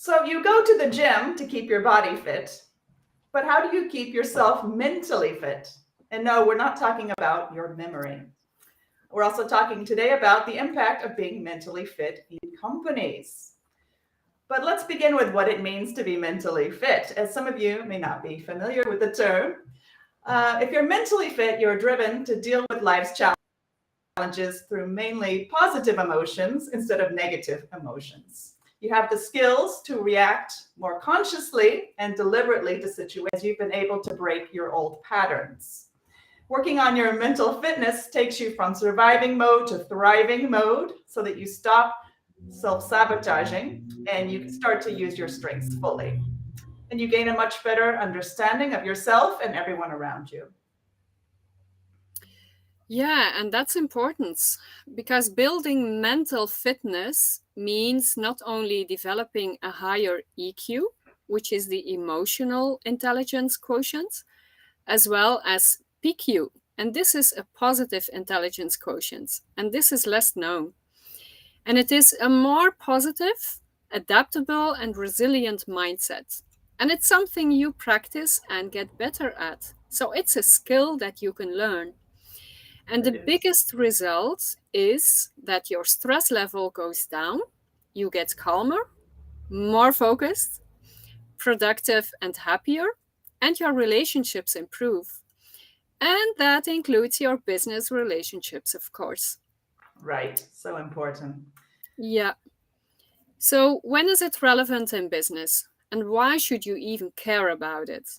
So you go to the gym to keep your body fit, but how do you keep yourself mentally fit? And no, we're not talking about your memory. We're also talking today about the impact of being mentally fit in companies. But let's begin with what it means to be mentally fit, as some of you may not be familiar with the term. If you're mentally fit, you're driven to deal with life's challenges through mainly positive emotions instead of negative emotions. You have the skills to react more consciously and deliberately to situations. You've been able to break your old patterns. Working on your mental fitness takes you from surviving mode to thriving mode so that you stop self-sabotaging and you start to use your strengths fully. And you gain a much better understanding of yourself and everyone around you. Yeah, and that's important because building mental fitness means not only developing a higher EQ, which is the emotional intelligence quotient, as well as PQ. And this is a positive intelligence quotient, and this is less known. And it is a more positive, adaptable, and resilient mindset. And it's something you practice and get better at. So it's a skill that you can learn. And the It is. biggest result is that your stress level goes down, you get calmer, more focused, productive, and happier, and your relationships improve. And that includes your business relationships, of course. Right. So important. Yeah. So, when is it relevant in business? And why should you even care about it?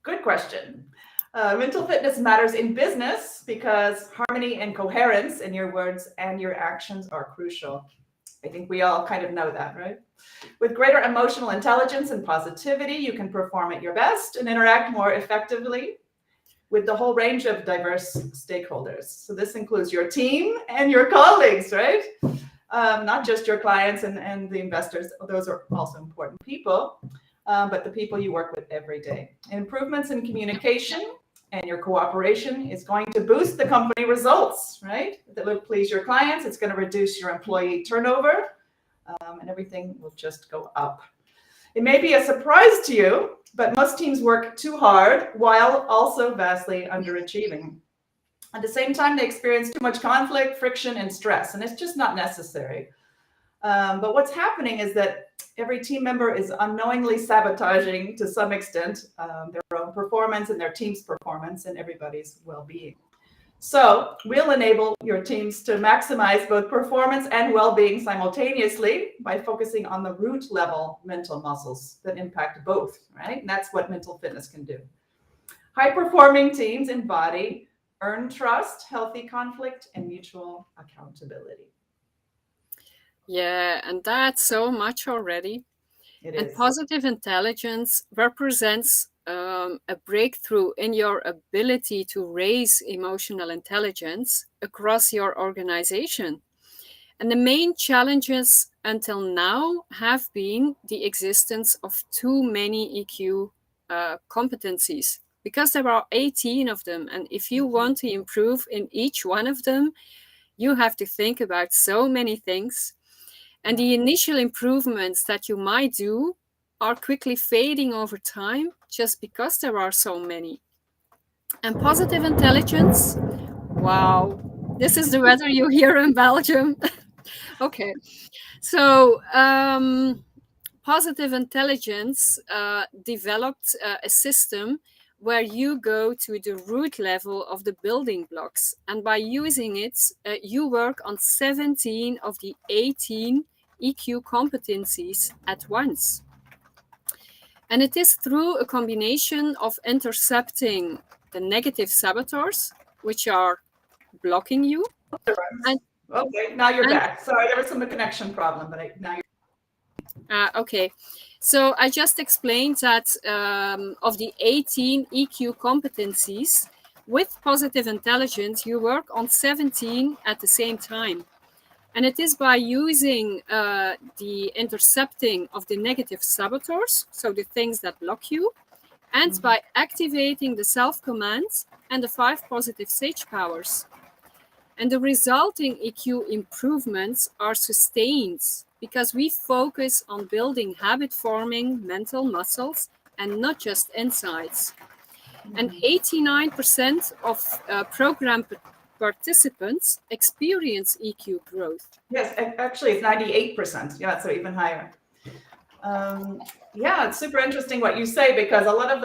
Good question. Mental fitness matters in business because harmony and coherence in your words and your actions are crucial. I think we all kind of know that, right? With greater emotional intelligence and positivity, you can perform at your best and interact more effectively with the whole range of diverse stakeholders. So this includes your team and your colleagues, right? Not just your clients and the investors. Those are also important people, but the people you work with every day. Improvements in communication and your cooperation is going to boost the company results, right? That will please your clients. It's going to reduce your employee turnover, and everything will just go up. It may be a surprise to you, but most teams work too hard while also vastly underachieving. At the same time, they experience too much conflict, friction, and stress, and it's just not necessary. But what's happening is that every team member is unknowingly sabotaging to some extent their own performance and their team's performance and everybody's well-being. So we'll enable your teams to maximize both performance and well-being simultaneously by focusing on the root level mental muscles that impact both, right? And that's what mental fitness can do. High-performing teams embody earned trust, healthy conflict, and mutual accountability. Yeah, and that's so much already. It And is. positive intelligence represents a breakthrough in your ability to raise emotional intelligence across your organization. And the main challenges until now have been the existence of too many EQ competencies because there are 18 of them. And if you want to improve in each one of them, you have to think about so many things. And the initial improvements that you might do are quickly fading over time just because there are so many. And positive intelligence, wow, this is the weather you hear in Belgium. Okay, so positive intelligence developed a system where you go to the root level of the building blocks. And by using it, you work on 17 of the 18 EQ competencies at once. And it is through a combination of intercepting the negative saboteurs, which are blocking you, and, Okay, now you're and back. Sorry, there was some connection problem, but now you're. okay. So I just explained that of the 18 EQ competencies, with positive intelligence, you work on 17 at the same time. And it is by using the intercepting of the negative saboteurs, so the things that block you, and by activating the self command and the 5 positive sage powers. And the resulting EQ improvements are sustained because we focus on building habit-forming mental muscles and not just insights. And 89% of program participants experience EQ growth. Yes, actually it's 98%. Yeah, so even higher. Yeah, it's super interesting what you say, because a lot of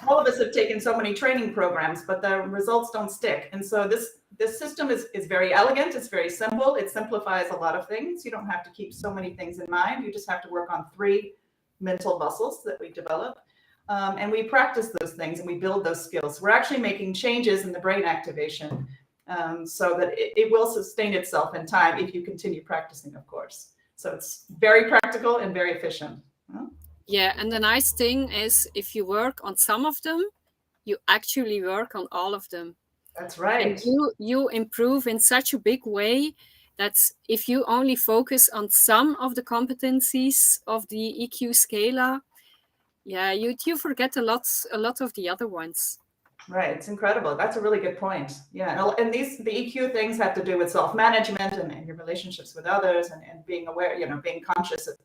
all of us have taken so many training programs, but the results don't stick. And so this system is very elegant. It's very simple. It simplifies a lot of things. You don't have to keep so many things in mind. You just have to work on 3 mental muscles that we develop. And we practice those things and we build those skills. We're actually making changes in the brain activation so that it will sustain itself in time if you continue practicing, of course. So it's very practical and very efficient. Yeah, and the nice thing is if you work on some of them, you actually work on all of them. That's right. And you improve in such a big way that if you only focus on some of the competencies of the EQ scala, yeah, you forget a lot of the other ones. Right, it's incredible. That's a really good point. Yeah, and the EQ things have to do with self-management and your relationships with others and being aware, being conscious of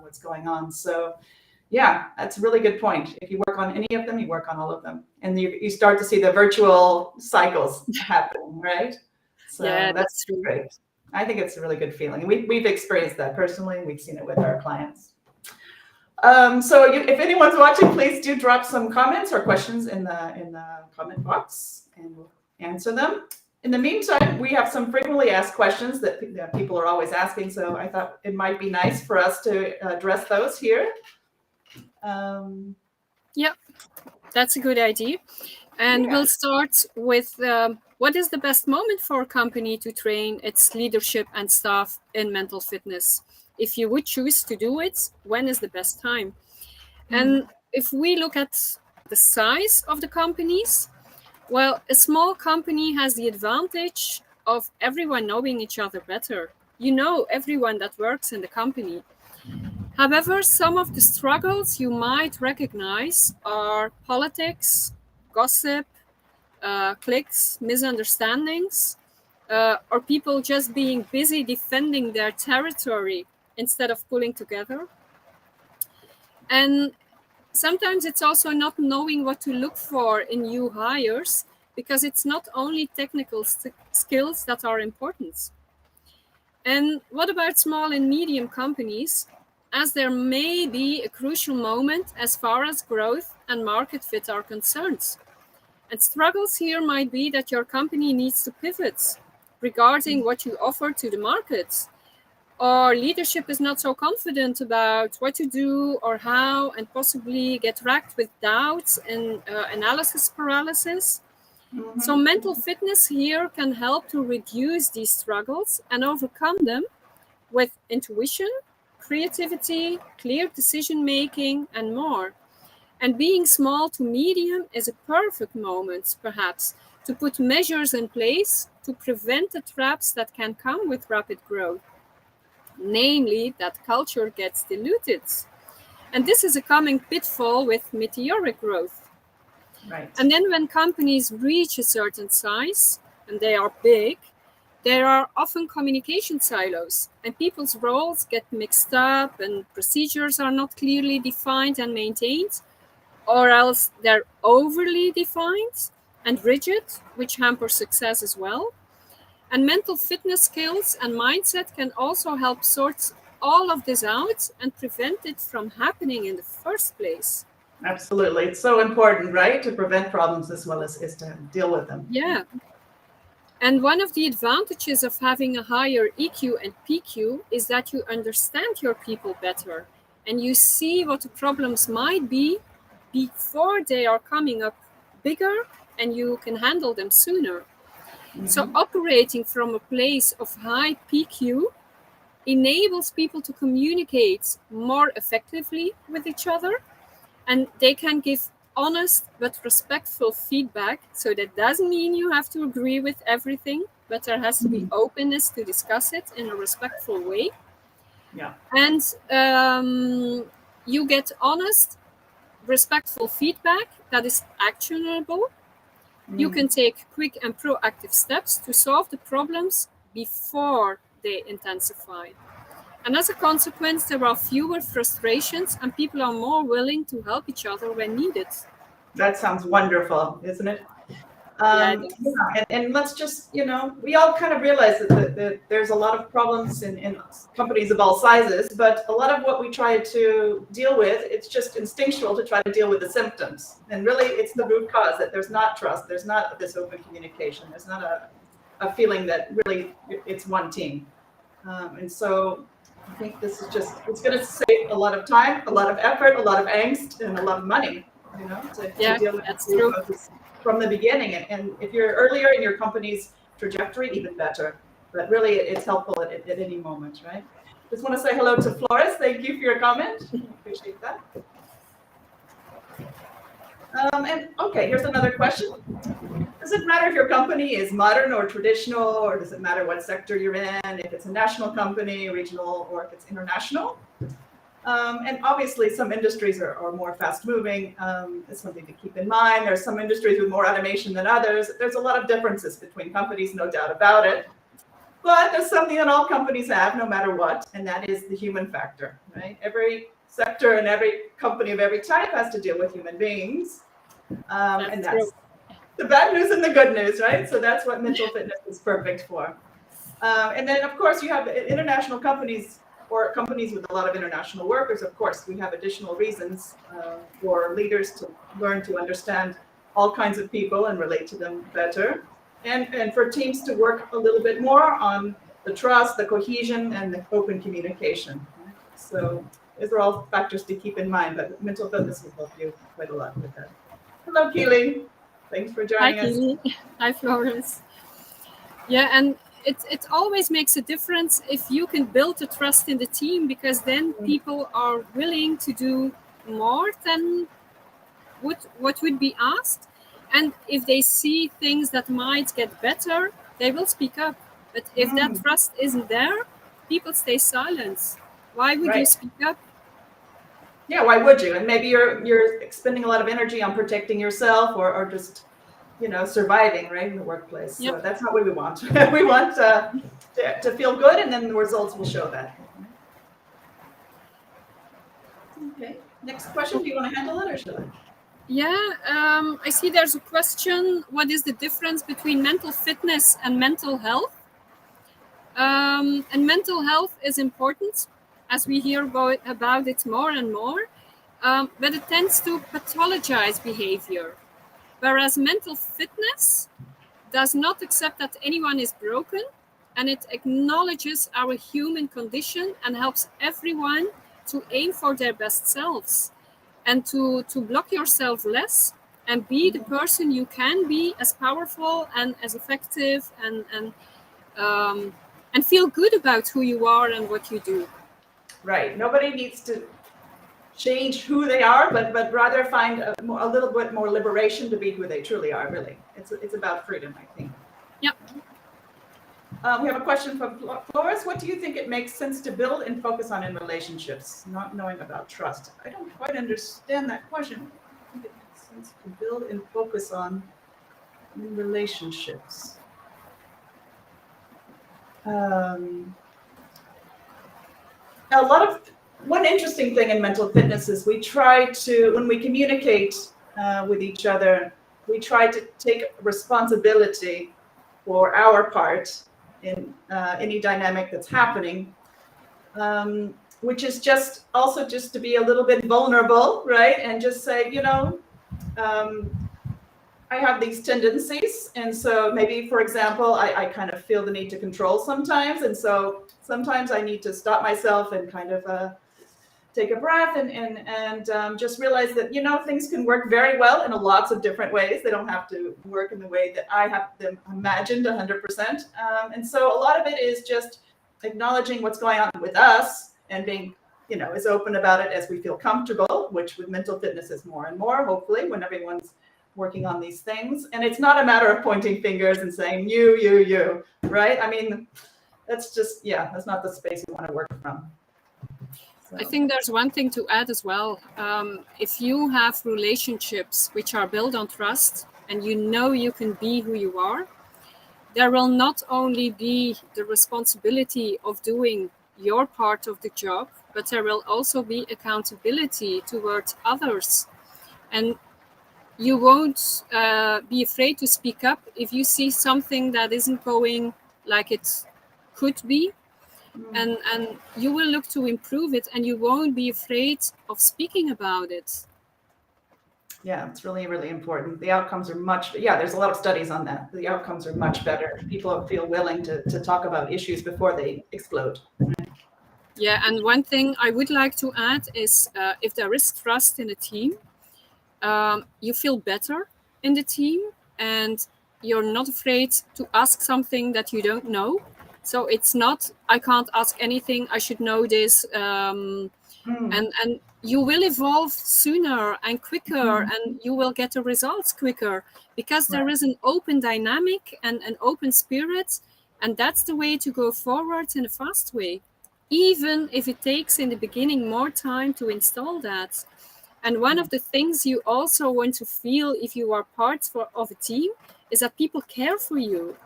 what's going on. So yeah, that's a really good point. If you work on any of them, you work on all of them. And you start to see the virtual cycles happening, right? So yeah, that's true. Great. I think it's a really good feeling. And we've experienced that personally. We've seen it with our clients. So if anyone's watching, please do drop some comments or questions in the comment box and we'll answer them. In the meantime, we have some frequently asked questions that people are always asking. So I thought it might be nice for us to address those here. Yeah, that's a good idea. And we'll start with what is the best moment for a company to train its leadership and staff in mental fitness? If you would choose to do it, when is the best time? And if we look at the size of the companies, well, a small company has the advantage of everyone knowing each other better. You know everyone that works in the company. However, some of the struggles you might recognize are politics, gossip, cliques, misunderstandings, or people just being busy defending their territory instead of pulling together. And sometimes it's also not knowing what to look for in new hires, because it's not only technical skills that are important. And what about small and medium companies, as there may be a crucial moment as far as growth and market fit are concerned? And struggles here might be that your company needs to pivot regarding what you offer to the market, or leadership is not so confident about what to do or how, and possibly get racked with doubts and analysis paralysis. So mental fitness here can help to reduce these struggles and overcome them with intuition, creativity, clear decision making, and more. And being small to medium is a perfect moment, perhaps, to put measures in place to prevent the traps that can come with rapid growth. Namely, that culture gets diluted. And this is a common pitfall with meteoric growth. Right. And then when companies reach a certain size, and they are big, there are often communication silos, and people's roles get mixed up, and procedures are not clearly defined and maintained, or else they're overly defined and rigid, which hampers success as well. And mental fitness skills and mindset can also help sort all of this out and prevent it from happening in the first place. Absolutely. It's so important, right? To prevent problems as well as to deal with them. Yeah. And one of the advantages of having a higher EQ and PQ is that you understand your people better and you see what the problems might be before they are coming up bigger, and you can handle them sooner. So operating from a place of high PQ enables people to communicate more effectively with each other, and they can give honest but respectful feedback. So that doesn't mean you have to agree with everything, but there has to be openness to discuss it in a respectful way. Yeah. And you get honest, respectful feedback that is actionable. You can take quick and proactive steps to solve the problems before they intensify. And as a consequence, there are fewer frustrations and people are more willing to help each other when needed. That sounds wonderful, isn't it? Yeah, And let's just, we all kind of realize that there's a lot of problems in companies of all sizes, but a lot of what we try to deal with, it's just instinctual to try to deal with the symptoms. And really, it's the root cause that there's not trust, there's not this open communication, there's not a feeling that really it's one team. And so I think this is just, it's going to save a lot of time, a lot of effort, a lot of angst, and a lot of money, to deal with that's true. From the beginning. And if you're earlier in your company's trajectory, even better. But really, it's helpful at any moment, right? Just want to say hello to Flores. Thank you for your comment. Appreciate that. And okay, here's another question. Does it matter if your company is modern or traditional, or does it matter what sector you're in, if it's a national company, regional, or if it's international? And obviously, some industries are more fast-moving. It's something to keep in mind. There's some industries with more automation than others. There's a lot of differences between companies, no doubt about it. But there's something that all companies have, no matter what, and that is the human factor, right? Every sector and every company of every type has to deal with human beings. And that's the bad news and the good news, right? So that's what mental fitness is perfect for. And then, of course, you have international companies or companies with a lot of international workers. Of course, we have additional reasons for leaders to learn to understand all kinds of people and relate to them better. And for teams to work a little bit more on the trust, the cohesion, and the open communication. So these are all factors to keep in mind, but mental fitness will help you quite a lot with that. Hello, Keely. Thanks for joining us. Hi, Keely. Hi, Florence. Yeah, and it always makes a difference if you can build the trust in the team, because then people are willing to do more than what would be asked. And if they see things that might get better, they will speak up. But if that trust isn't there, people stay silent. Why would you speak up? Yeah, why would you? And maybe you're expending a lot of energy on protecting yourself or just surviving, right, in the workplace. So that's not what we want. We want to feel good, and then the results will show that. Okay. Next question. Do you want to handle it, or should I? Yeah, I see there's a question. What is the difference between mental fitness and mental health? And mental health is important, as we hear about it more and more, but it tends to pathologize behavior. Whereas mental fitness does not accept that anyone is broken, and it acknowledges our human condition and helps everyone to aim for their best selves and to block yourself less and be the person you can be, as powerful and as effective and feel good about who you are and what you do. Right. Nobody needs to change who they are, but rather find a little bit more liberation to be who they truly are. Really, it's about freedom, I think. Yep. We have a question from Flores. What do you think it makes sense to build and focus on in relationships, not knowing about trust? I don't quite understand that question. I think it makes sense to build and focus on in relationships. One interesting thing in mental fitness is we try to, when we communicate with each other, we try to take responsibility for our part in any dynamic that's happening, which is just to be a little bit vulnerable, right? And just say, I have these tendencies. And so maybe, for example, I kind of feel the need to control sometimes. And so sometimes I need to stop myself and kind of take a breath and just realize that, things can work very well in lots of different ways. They don't have to work in the way that I have them imagined 100%. And so a lot of it is just acknowledging what's going on with us and being, as open about it as we feel comfortable, which with mental fitness is more and more, hopefully, when everyone's working on these things. And it's not a matter of pointing fingers and saying, you, right? I mean, that's not the space we want to work from. So. I think there's one thing to add as well. If you have relationships which are built on trust and you can be who you are, there will not only be the responsibility of doing your part of the job, but there will also be accountability towards others. And you won't be afraid to speak up if you see something that isn't going like it could be. And you will look to improve it, and you won't be afraid of speaking about it. Yeah, it's really, really important. The outcomes are there's a lot of studies on that. The outcomes are much better. People feel willing to talk about issues before they explode. Yeah, and one thing I would like to add is if there is trust in a team, you feel better in the team, and you're not afraid to ask something that you don't know. So it's not, I can't ask anything, I should know this. And you will evolve sooner and quicker, and you will get the results quicker, because there is an open dynamic and an open spirit, and that's the way to go forward in a fast way, even if it takes in the beginning more time to install that. And one of the things you also want to feel if you are part of a team is that people care for you.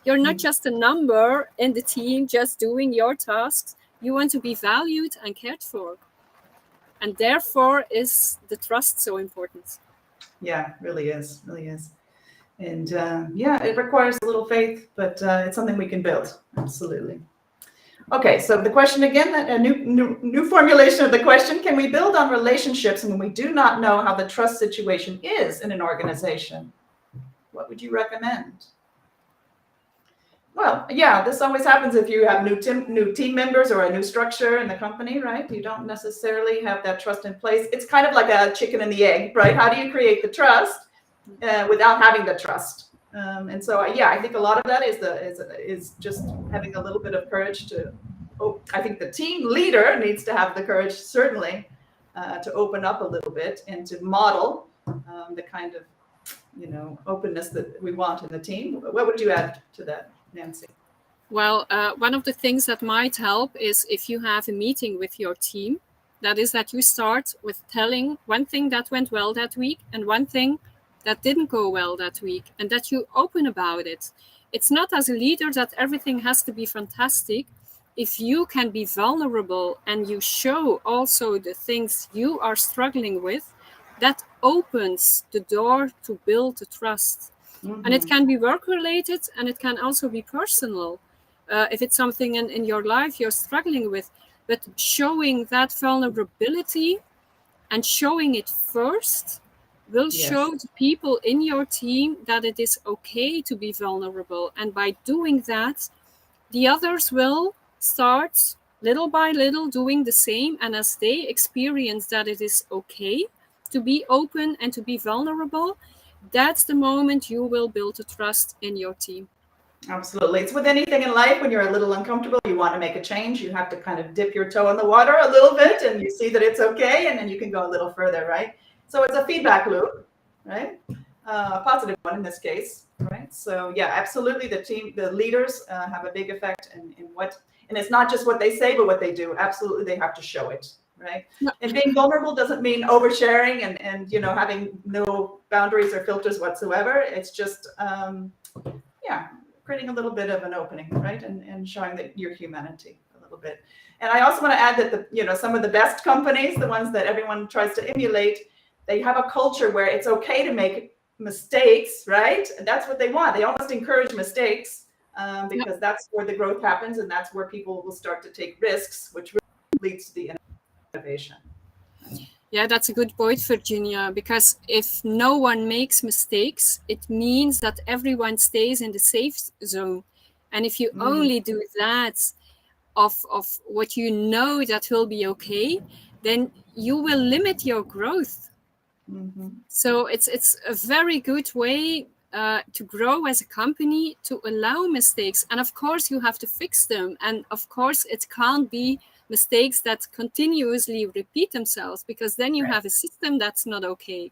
You're not just a number in the team, just doing your tasks. You want to be valued and cared for. And therefore is the trust so important. Yeah, really is, really is. And it requires a little faith, but it's something we can build. Absolutely. Okay, so the question again, a new formulation of the question: can we build on relationships when we do not know how the trust situation is in an organization? What would you recommend? Well, yeah, this always happens if you have new team members or a new structure in the company, right? You don't necessarily have that trust in place. It's kind of like a chicken and the egg, right? How do you create the trust without having the trust? And so, I think a lot of that is just having a little bit of courage to. I think the team leader needs to have the courage, certainly, to open up a little bit and to model the kind of, openness that we want in the team. What would you add to that, Nancy? Well, one of the things that might help is if you have a meeting with your team, that is that you start with telling one thing that went well that week and one thing that didn't go well that week, and that you open about it. It's not as a leader that everything has to be fantastic. If you can be vulnerable and you show also the things you are struggling with, that opens the door to build the trust. And it can be work related, and it can also be personal. If it's something in your life you're struggling with, but showing that vulnerability and showing it first will show the people in your team that it is okay to be vulnerable. And by doing that, the others will start little by little doing the same. And as they experience that it is okay to be open and to be vulnerable, that's the moment you will build a trust in your team. Absolutely. It's with anything in life, when you're a little uncomfortable, you want to make a change, you have to kind of dip your toe in the water a little bit, and you see that it's okay, and then you can go a little further, right? So it's a feedback loop, right? A positive one in this case, right? So yeah, absolutely. The leaders have a big effect in what, and it's not just what they say, but what they do. Absolutely, they have to show it, right? And being vulnerable doesn't mean oversharing and having no boundaries or filters whatsoever. It's just creating a little bit of an opening, right? And showing that your humanity a little bit. And I also want to add that some of the best companies, the ones that everyone tries to emulate, they have a culture where it's okay to make mistakes, right? And that's what they want. They almost encourage mistakes because that's where the growth happens, and that's where people will start to take risks, which really leads to the innovation. Yeah, that's a good point, Virginia, because if no one makes mistakes, it means that everyone stays in the safe zone. And if you only do that of what you know that will be okay, then you will limit your growth. So it's a very good way to grow as a company, to allow mistakes. And of course, you have to fix them. And of course, it can't be mistakes that continuously repeat themselves, because then you have a system that's not okay.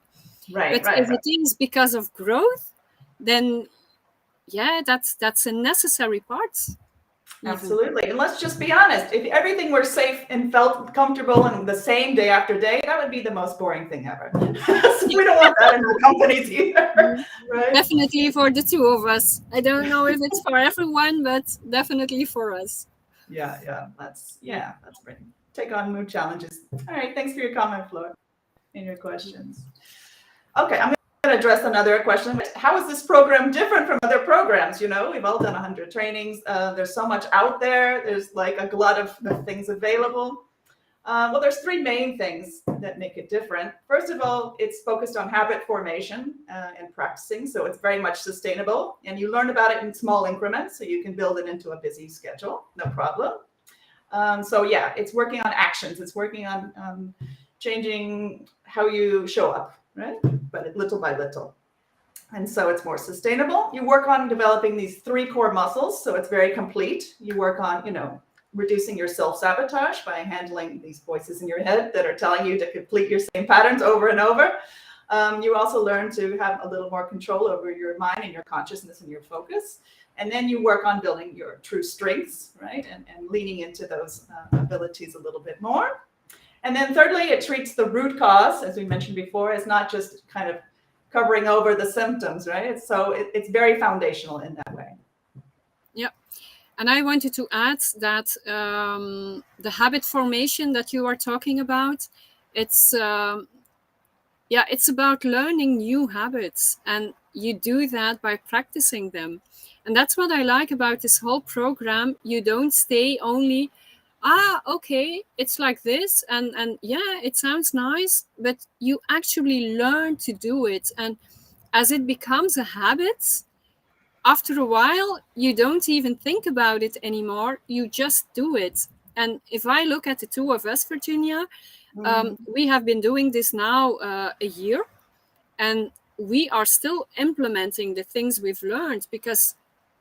But if it is because of growth, then that's a necessary part. even. Absolutely. And let's just be honest. If everything were safe and felt comfortable and the same day after day, that would be the most boring thing ever. So we don't want that in our companies either. Right? Definitely for the two of us. I don't know if it's for everyone, but definitely for us. Yeah. That's great. Take on new challenges. All right. Thanks for your comment, Flor, and your questions. Okay, I'm going to address another question. How is this program different from other programs? You know, we've all done 100 trainings. There's so much out there. There's like a glut of things available. Well, there's three main things that make it different. First of all, it's focused on habit formation and practicing. So it's very much sustainable. And you learn about it in small increments. So you can build it into a busy schedule. No problem. So yeah, it's working on actions. It's working on changing how you show up, right? But little by little. And so it's more sustainable. You work on developing these three core muscles. So it's very complete. You work on, reducing your self-sabotage by handling these voices in your head that are telling you to complete your same patterns over and over. You also learn to have a little more control over your mind and your consciousness and your focus. And then you work on building your true strengths, right? And leaning into those abilities a little bit more. And then thirdly, it treats the root cause, as we mentioned before, as not just kind of covering over the symptoms, right? So it's very foundational in that way. Yeah. And I wanted to add that the habit formation that you are talking about, it's about learning new habits, and you do that by practicing them. And that's what I like about this whole program. You don't stay only, okay, it's like this, and yeah, it sounds nice, but you actually learn to do it. And as it becomes a habit, after a while, you don't even think about it anymore. You just do it. And if I look at the two of us, Virginia, we have been doing this now a year, and we are still implementing the things we've learned, because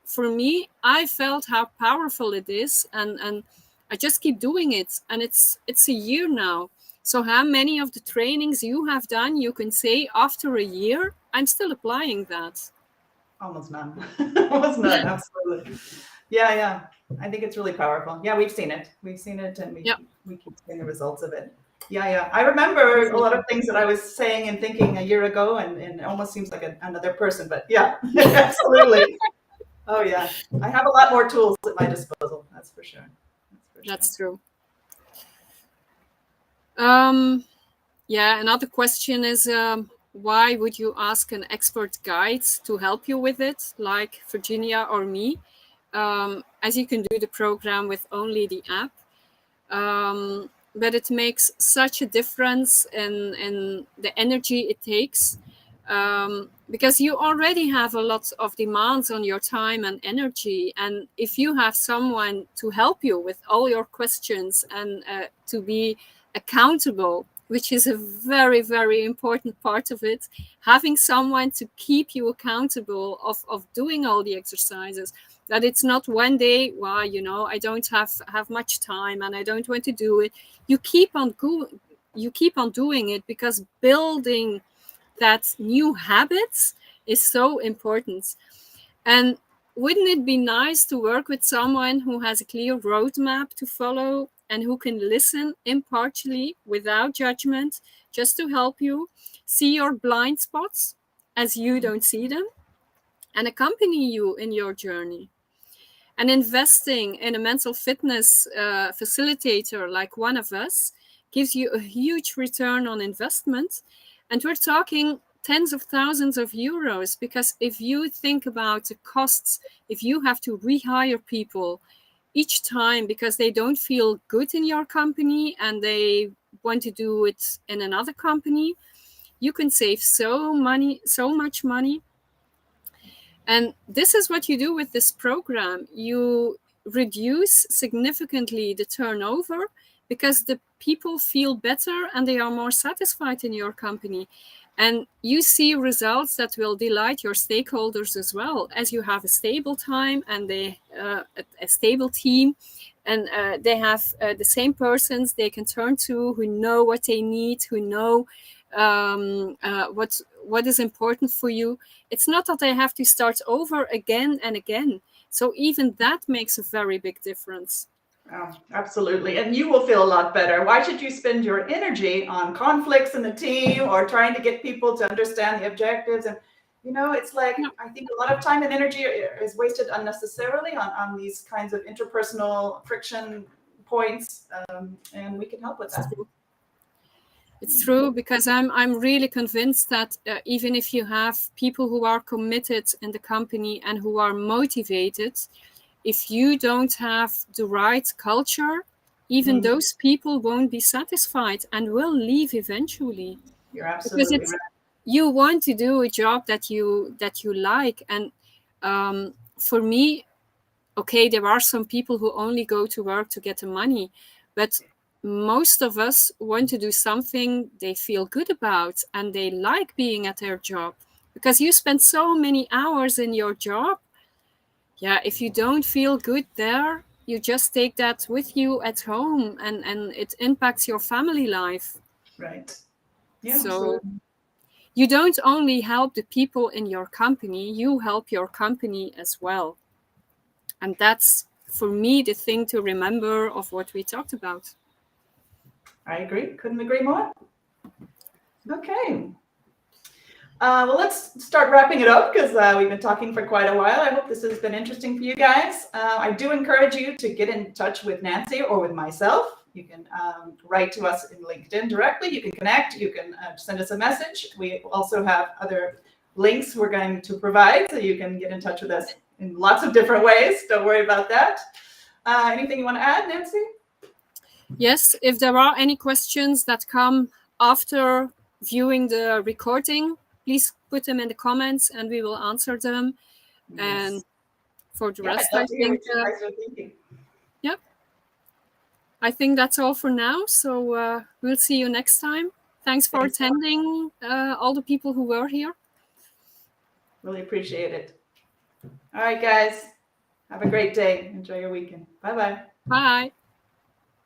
for me, I felt how powerful it is, and I just keep doing it. And it's a year now. So how many of the trainings you have done, you can say after a year, I'm still applying that? Almost none. Almost none, absolutely. Yeah. I think it's really powerful. Yeah, we've seen it. And we keep seeing the results of it. Yeah. I remember a lot of things that I was saying and thinking a year ago, and it almost seems like another person, but yeah, absolutely. Oh yeah. I have a lot more tools at my disposal. That's for sure. That's true. Another question is, why would you ask an expert guide to help you with it, like Virginia or me, as you can do the program with only the app? But it makes such a difference in the energy it takes, because you already have a lot of demands on your time and energy. And if you have someone to help you with all your questions and to be accountable, which is a very, very important part of it, having someone to keep you accountable of doing all the exercises, that it's not one day, I don't have much time and I don't want to do it. You keep on doing it, because building that new habits is so important. And wouldn't it be nice to work with someone who has a clear roadmap to follow and who can listen impartially without judgment, just to help you see your blind spots as you don't see them, and accompany you in your journey? And investing in a mental fitness facilitator like one of us gives you a huge return on investment. And we're talking tens of thousands of euros, because if you think about the costs, if you have to rehire people each time because they don't feel good in your company and they want to do it in another company, you can save so much money. And this is what you do with this program. You reduce significantly the turnover, because the people feel better and they are more satisfied in your company. And you see results that will delight your stakeholders as well, as you have a stable time and a stable team, and they have the same persons they can turn to, who know what they need, who know what is important for you. It's not that they have to start over again and again. So even that makes a very big difference. Oh, absolutely. And you will feel a lot better. Why should you spend your energy on conflicts in the team or trying to get people to understand the objectives? And, it's like, Yeah. I think a lot of time and energy is wasted unnecessarily on these kinds of interpersonal friction points. And we can help with that. It's true, because I'm really convinced that even if you have people who are committed in the company and who are motivated, if you don't have the right culture, even those people won't be satisfied and will leave eventually. You're absolutely right. You want to do a job that you like, and for me, okay, there are some people who only go to work to get the money, but most of us want to do something they feel good about and they like being at their job, because you spend so many hours in your job. Yeah, if you don't feel good there, you just take that with you at home, and it impacts your family life. Right. Yeah. So Absolutely. you don't only help the people in your company, you help your company as well. And that's, for me, the thing to remember of what we talked about. I agree. Couldn't agree more. Okay. Well, let's start wrapping it up, because we've been talking for quite a while. I hope this has been interesting for you guys. I do encourage you to get in touch with Nancy or with myself. You can write to us in LinkedIn directly. You can connect. You can send us a message. We also have other links we're going to provide, so you can get in touch with us in lots of different ways. Don't worry about that. Anything you want to add, Nancy? Yes, if there are any questions that come after viewing the recording, please put them in the comments and we will answer them. Yes. And for the rest, I'd I love to hear think, what you guys are thinking. Yep. I think that's all for now. So we'll see you next time. Thanks for attending, all the people who were here. Really appreciate it. All right, guys. Have a great day. Enjoy your weekend. Bye-bye. Bye.